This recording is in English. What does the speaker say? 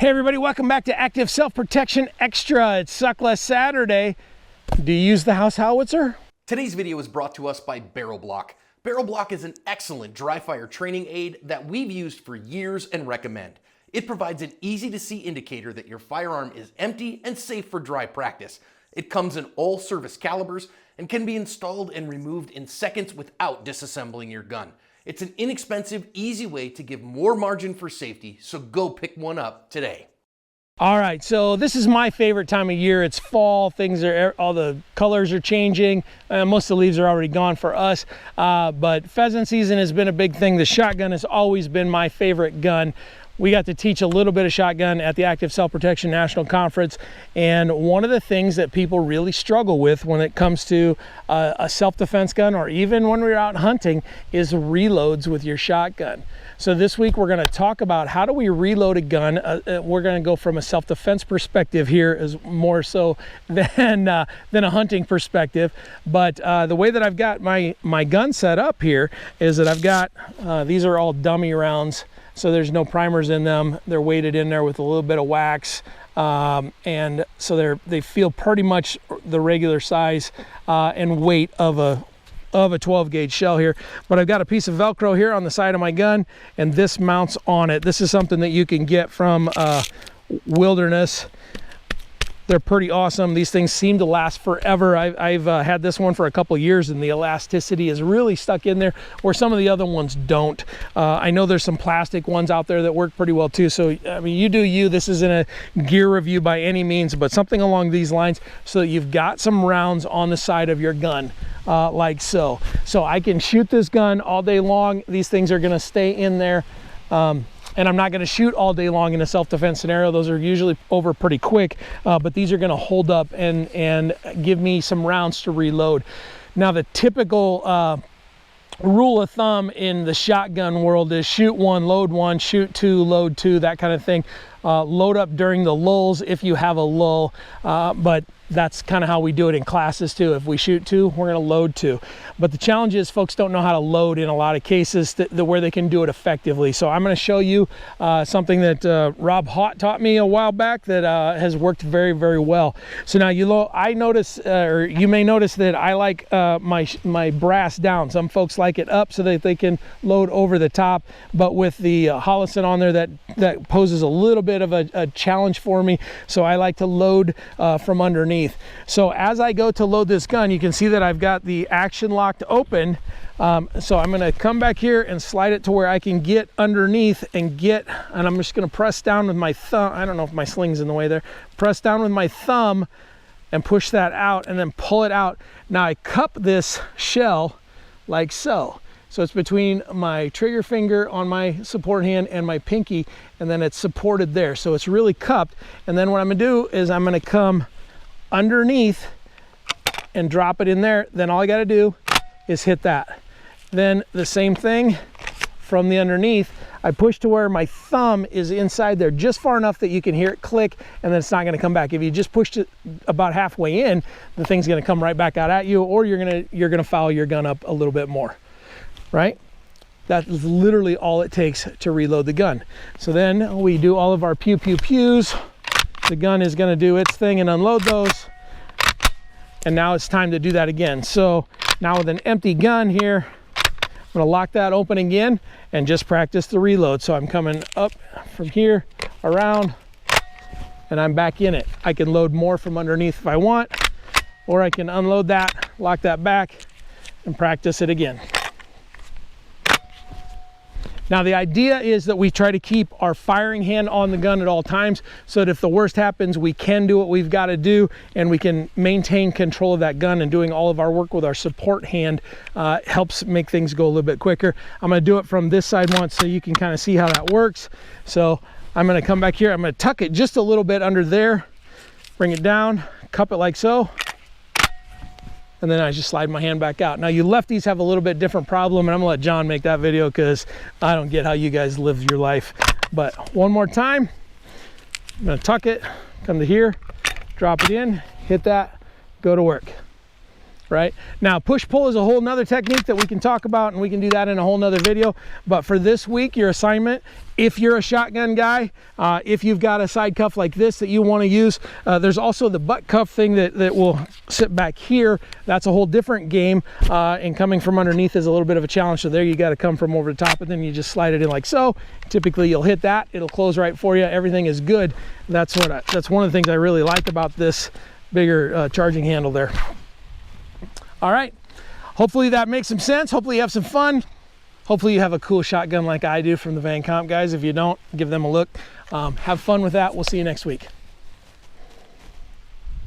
Hey everybody, welcome back to Active Self-Protection Extra. It's Suck Less Saturday. Do you use the house howitzer? Today's video is brought to us by Barrel Block. Barrel Block is an excellent dry fire training aid that we've used for years and recommend. It provides an easy to see indicator that your firearm is empty and safe for dry practice. It comes in all service calibers and can be installed and removed in seconds without disassembling your gun. It's an inexpensive, easy way to give more margin for safety, so go pick one up today. All right, so this is my favorite time of year. It's fall, all the colors are changing. Most of the leaves are already gone for us, but pheasant season has been a big thing. The shotgun has always been my favorite gun. We got to teach a little bit of shotgun at the Active Self-Protection National Conference, and one of the things that people really struggle with when it comes to a self-defense gun, or even when we're out hunting, is reloads with your shotgun. So this week we're going to talk about how do we reload a gun. We're going to go from a self-defense perspective here, is more so than a hunting perspective. But the way that I've got my gun set up here is that I've got these are all dummy rounds. So there's no primers in them. They're weighted in there with a little bit of wax. And so they feel pretty much the regular size and weight of a 12 gauge shell here. But I've got a piece of Velcro here on the side of my gun, and this mounts on it. This is something that you can get from Wilderness. They're pretty awesome. These things seem to last forever. I've had this one for a couple years, and the elasticity is really stuck in there, where some of the other ones don't. I know there's some plastic ones out there that work pretty well too. So, I mean, you do you. This isn't a gear review by any means, but something along these lines so that you've got some rounds on the side of your gun, like so. So I can shoot this gun all day long. These things are gonna stay in there. And I'm not going to shoot all day long in a self-defense scenario. Those are usually over pretty quick, but these are going to hold up and give me some rounds to reload. Now, the typical rule of thumb in the shotgun world is shoot one, load one, shoot two, load two, that kind of thing. Load up during the lulls if you have a lull, but that's kind of how we do it in classes too. If we shoot two, we're going to load two. But the challenge is folks don't know how to load in a lot of cases where they can do it effectively. So I'm going to show you something that Rob Haught taught me a while back that has worked very, very well. So now you may notice that I like my brass down. Some folks like it up so that they can load over the top, but with the Holosun on there, that poses a little bit of a challenge for me. So I like to load from underneath. So as I go to load this gun, you can see that I've got the action locked open. So I'm going to come back here and slide it to where I can get underneath and I'm just going to press down with my thumb. I don't know if my sling's in the way there. Press down with my thumb and push that out and then pull it out. Now I cup this shell like so. So it's between my trigger finger on my support hand and my pinky, and then it's supported there. So it's really cupped. And then what I'm going to do is I'm going to come underneath and drop it in there. Then all I got to do is hit that. Then the same thing from the underneath. I push to where my thumb is inside there just far enough that you can hear it click, and then it's not going to come back. If you just pushed it about halfway in, the thing's going to come right back out at you, or you're going to foul your gun up a little bit more. Right? That is literally all it takes to reload the gun. So then we do all of our pew pew pews. The gun is going to do its thing and unload those. And now it's time to do that again. So now with an empty gun here, I'm going to lock that open again and just practice the reload. So I'm coming up from here, around, and I'm back in it. I can load more from underneath if I want, or I can unload that, lock that back, and practice it again. Now the idea is that we try to keep our firing hand on the gun at all times, so that if the worst happens, we can do what we've got to do, and we can maintain control of that gun. And doing all of our work with our support hand helps make things go a little bit quicker. I'm going to do it from this side once so you can kind of see how that works. So I'm going to come back here. I'm going to tuck it just a little bit under there, bring it down, cup it like so, and then I just slide my hand back out. Now you lefties have a little bit different problem, and I'm gonna let John make that video because I don't get how you guys live your life. But one more time, I'm gonna tuck it, come to here, drop it in, hit that, go to work. right? Now, push-pull is a whole nother technique that we can talk about, and we can do that in a whole nother video. But for this week, your assignment, if you're a shotgun guy, if you've got a side cuff like this that you want to use, there's also the butt cuff thing that will sit back here. That's a whole different game, and coming from underneath is a little bit of a challenge. So there you got to come from over the top, and then you just slide it in like so. Typically, you'll hit that. It'll close right for you. Everything is good. That's one of the things I really like about this bigger charging handle there. All right, hopefully that makes some sense. Hopefully you have some fun. Hopefully you have a cool shotgun like I do from the Van Comp guys. If you don't, give them a look. Have fun with that. We'll see you next week.